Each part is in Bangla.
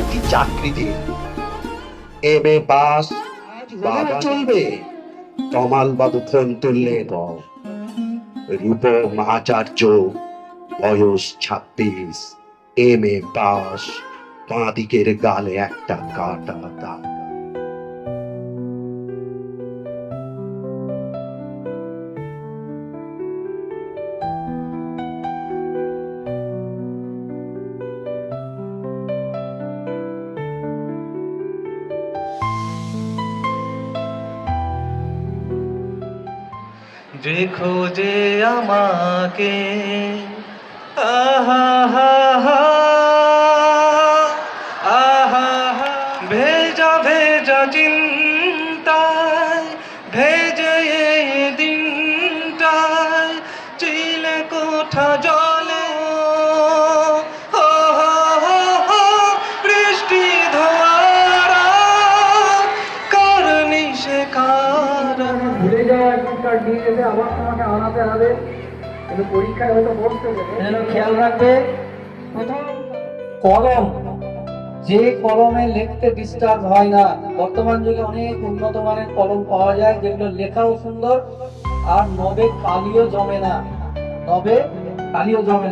একটি চাকরি দিন। এম.এ. পাস, বাবা চলবে। তমাল বাবু ফোন তুললেন। রূপম আচার্য, বয়স 26, এম.এ. পাস, বাঁ দিকের গালে একটা কাটা দাগ। যে খোঁজে আমাকে, আহা হা হা, আহা হা, ভেজা ভেজা চিন্তায়, ভেজে এই দিনটায়, চিলে কোঠা জলে, হো হো হো হো, বৃষ্টি ধোয়ারা, কারণি সে কারণ। ভুলে যাওয়া অ্যাডমিট কার্ড নিয়ে যেতে আবার তোমাকে আনাতে হবে, কিন্তু পরীক্ষায় হয়তো বসতে দেবে। যেন খেয়াল রাখবে, প্রথম কলম, যে কলমে লিখতে ডিস্টার্ব হয় না। বর্তমান যুগে অনেক উন্নত মানের কলম পাওয়া যায়, যেগুলো লেখাও সুন্দর আর নবে কালিও জমে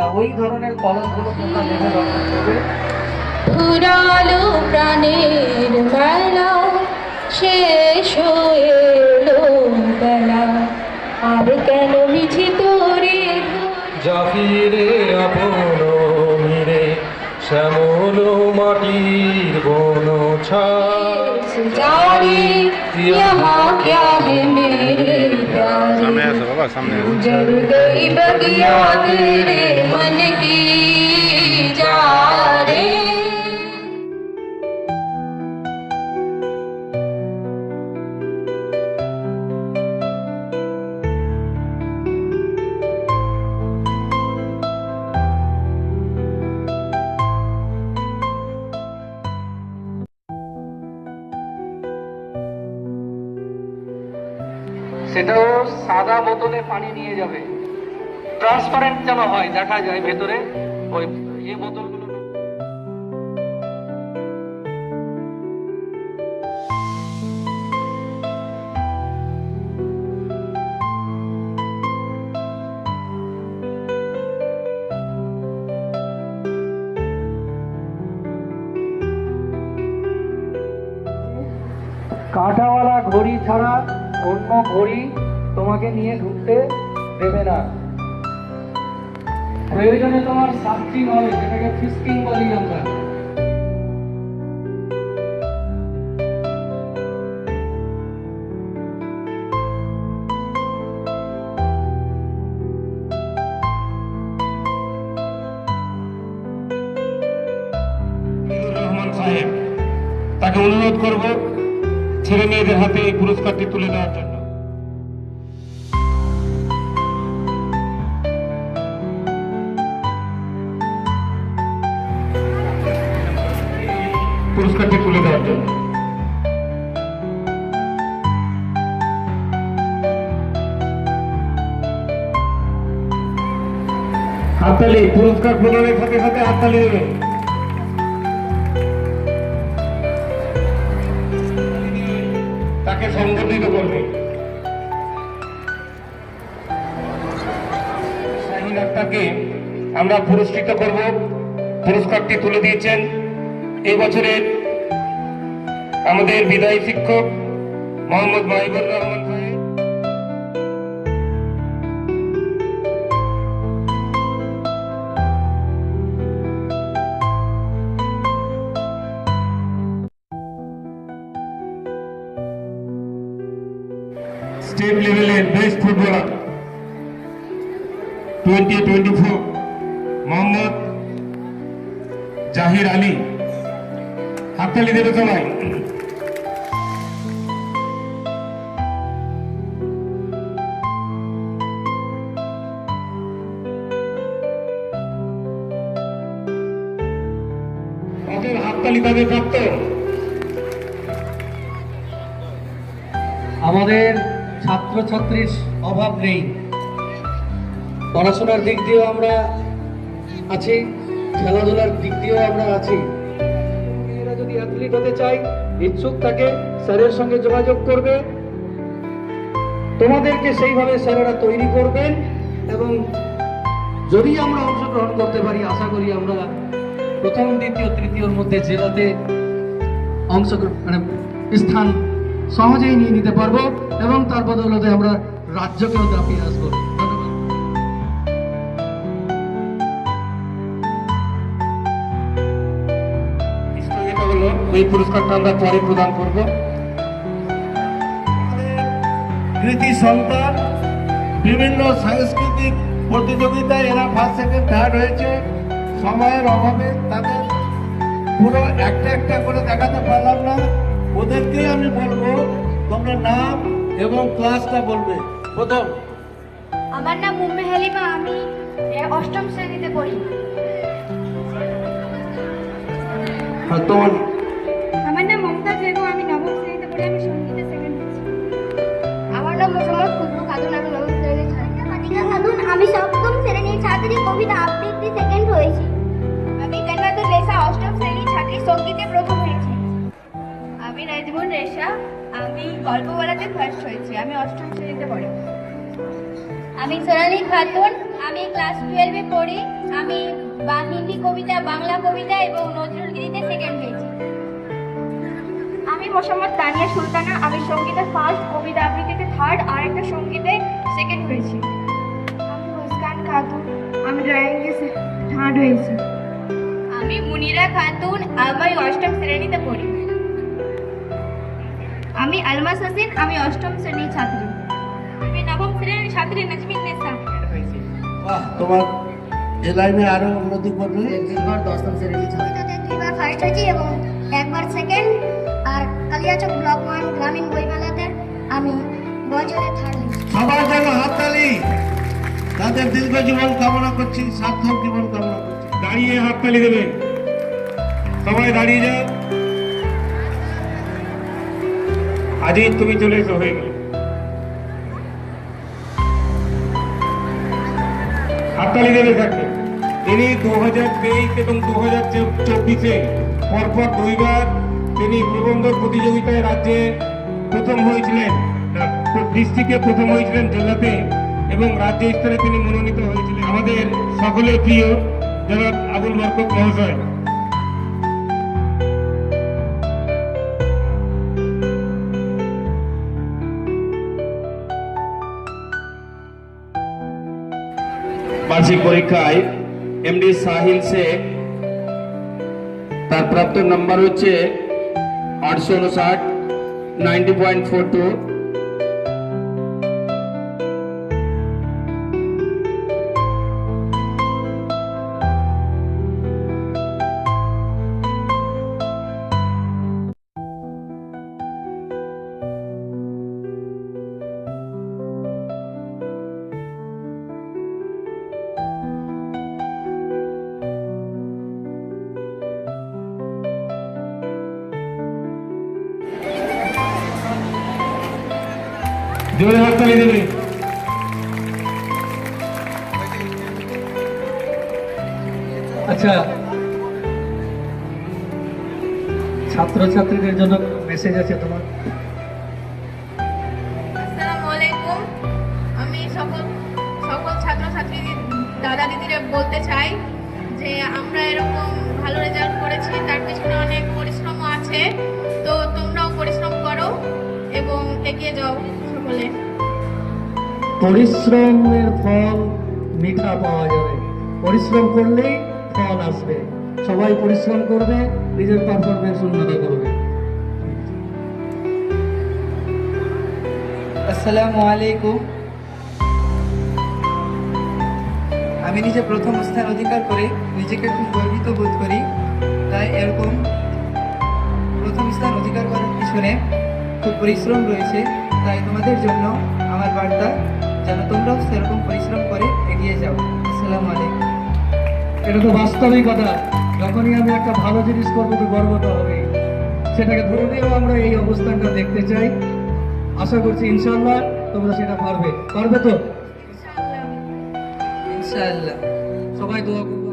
না, ওই ধরনের কলমগুলো তোমরা লেখা দরকার করবে। ফুরালো প্রাণের মেলা, শেষ হয়ে এলো বেলা, আর কেন মিছি তোরে জাফিরে আপন মিরে, শ্যামল মাটির বন जारी यहाँ क्या है मेरे प्यारे, जल गई बगिया तेरे मन की जा रे। সেটাও সাদা বোতলে পানি নিয়ে যাবে, ট্রান্সপারেন্ট যেন হয়, দেখা যায় ভেতরে ওই বোতলগুলো। কাঁটাওয়ালা ঘড়ি ছাড়া অন্য ঘড়ি তোমাকে নিয়ে ঢুকতে দেবে না। প্রয়োজনে তোমার সার্চিং হবে, যেটাকে ফিস্কিং বলি আমরা। রহমান সাহেব, তাকে অনুরোধ করব ছেলে মেয়েদের হাতে এই পুরস্কারটি তুলে দেওয়ার জন্য। পুরস্কারটি তুলে দেওয়ার জন্য হাততালি, পুরস্কার প্রদানের সাথে সাথে হাততালি দেবেন। তাকে সংবর্ধিত করবে। শাহিন আক্তারকে আমরা পুরস্কৃত করব। পুরস্কারটি তুলে দিয়েছেন এই বছরের আমাদের বিদায়ী শিক্ষক মোহাম্মদ মাহিবুর রহমান সাহেব। স্টেট লেভেলের বেস্ট ফুটবলার 2024 মোহাম্মদ জাহির আলী। হাততালি দেবে সবাই। তাদের হাততালি তাদের প্রাপ্ত। আমাদের ছাত্রছাত্রীর অভাব নেই, পড়াশোনার দিক দিয়েও আমরা আছি, খেলাধুলার দিক দিয়েও আমরা আছি। এগোতে চায়, ইচ্ছুক থাকে, স্যারের সঙ্গে যোগাযোগ করবে। তোমাদেরকে সেইভাবে স্যারেরা তৈরি করবেন এবং যদি আমরা অংশগ্রহণ করতে পারি, আশা করি আমরা প্রথম, দ্বিতীয়, তৃতীয়র মধ্যে জেলাতে অংশগ্রহণ স্থান সহজেই নিয়ে নিতে পারবো এবং তার বদৌলতে আমরা রাজ্যকেও দাপিয়ে আসবো। ধন্যবাদ। এটা হলো ওই পুরস্কারটা আমরা পরে প্রদান করব। কৃতি সন্তান বিভিন্ন সাংস্কৃতিক প্রতিযোগিতায় এরা ফার্স্ট সেকেন্ড থার্ড হয়েছে। সময়ের অভাবে তাদের পুরো একটা একটা করে দেখাতে পারলাম না। ওদেরকে আমি বলবো তোমরা নাম এবং ক্লাসটা বলবে। প্রথম, আমার নাম উম্মে হালিমা, আমি অষ্টম শ্রেণীতে পড়ি। আর তোমার আমার নাম মমতাজ বেগম, আমি নবম শ্রেণীতে পড়ি, আমি সঙ্গীতে সেকেন্ড হয়েছি। আমার নাম মোসাম্মদ খুশবু খাতুন, আমি নবম শ্রেণীর ছাত্রী। মাতিকা খাতুন, আমি সপ্তম শ্রেণীর ছাত্রী, কবিতা আবৃত্তি সেকেন্ড হয়েছি। আমি জান্নাতুল রেসা, অষ্টম শ্রেণীর ছাত্রী, সঙ্গীতে প্রথম হয়েছি। আমি নাজমুন রেশা, আমি গল্প বলাতে ফার্স্ট হয়েছি, আমি অষ্টম শ্রেণীতে পড়ি। আমি সোনালী খাতুন, আমি ক্লাস 12-এ পড়ি, আমি হিন্দি কবিতা, বাংলা কবিতা এবং নজরুল গীতিতে সেকেন্ড হয়েছি। আমি মোসাম্মদ তানিয়া সুলতানা, আমি সঙ্গীতে ফার্স্ট, কবিতা আবৃত্তিতে থার্ড আর একটা সঙ্গীতে সেকেন্ড হয়েছি। আমি মুস্কান খাতুন, আমি ড্রয়িংয়ে থার্ড হয়েছি। আমি মুনিরা খাতুন, আমি অষ্টম শ্রেণীতে পড়ি। আমি আলমাস হোসেন, আমি অষ্টম শ্রেণীর ছাত্রী। আমি নবম শ্রেণীর ছাত্রী নাজমিন নেসা। বাহ, তোমার এ লাইনে আরো উন্নতি করবে। দুইবার দশম শ্রেণীর ছাত্র। কবিতাতে দুইবার ফার্স্ট হয়েছি এবং একবার সেকেন্ড। আর কালিয়াচক ব্লক 1 গ্রামীণ বইমেলাতে আমি গজলে থার্ড হয়েছি। সবার জন্য হাততালি। তাদের দীর্ঘ জীবন কামনা করছি, সার্থক জীবন কামনা করছি। দাঁড়িয়ে হাততালি দেবে, সবাই দাঁড়িয়ে যাও। আজই তুমি চলে এসো, হয়ে গেল। হাততালি দেবে থাকবে। তিনি 2023 এবং 2024-এ পরপর দুইবার তিনি প্রবন্ধ প্রতিযোগিতায় রাজ্যে প্রথম হয়েছিলেন, ডিস্ট্রিক্টে প্রথম হয়েছিলেন, জেলাতে এবং রাজ্য স্তরে তিনি মনোনীত হয়েছিলেন। আমাদের সকলের প্রিয় জনাব আবুল বরকত মহাশয়। বার্ষিক পরীক্ষায় এমডি সাহিল শেখ, তার প্রাপ্ত নাম্বার হচ্ছে 859, 90.42। জোরে হাততালি দেবে। আচ্ছা, ছাত্রছাত্রীদের জন্য মেসেজ আছে তোমার? আসসালামু আলাইকুম। আমি সকল ছাত্রছাত্রী দাদা দিদিরা বলতে চাই যে আমরা এরকম ভালো রেজাল্ট করেছি, তার পিছনে অনেক পরিশ্রমও আছে। তো তোমরাও পরিশ্রম করো এবং এগিয়ে যাও সকলে। পরিশ্রমের ফল মিঠা পাওয়া যাবে, পরিশ্রম করলেই ফল আসবে। সবাই পরিশ্রম করবে, নিজের পারফরমেন্স উন্নত করবে। আসসালামু আলাইকুম। আমি নিজে প্রথম স্থান অধিকার করে নিজেকে খুব গর্বিত বোধ করি। তাই এরকম প্রথম স্থান অধিকার করার পিছনে খুব পরিশ্রম রয়েছে। তাই তোমাদের জন্য আমার বার্তা, যেন তোমরাও সেরকম পরিশ্রম করে এগিয়ে যাও। আসসালামু আলাইকুম। এটা তো বাস্তবিকতা। যখনই আমি একটা ভালো জিনিস করবো তো গর্ব তো হবে, সেটাকে ধরে নিয়েও আমরা এই অবস্থানটা দেখতে চাই। আশা করছি ইনশাআল্লাহ তোমরা সেটা পারবে। পারবে তো? ইনশাআল্লাহ। সবাই দোয়া করবে।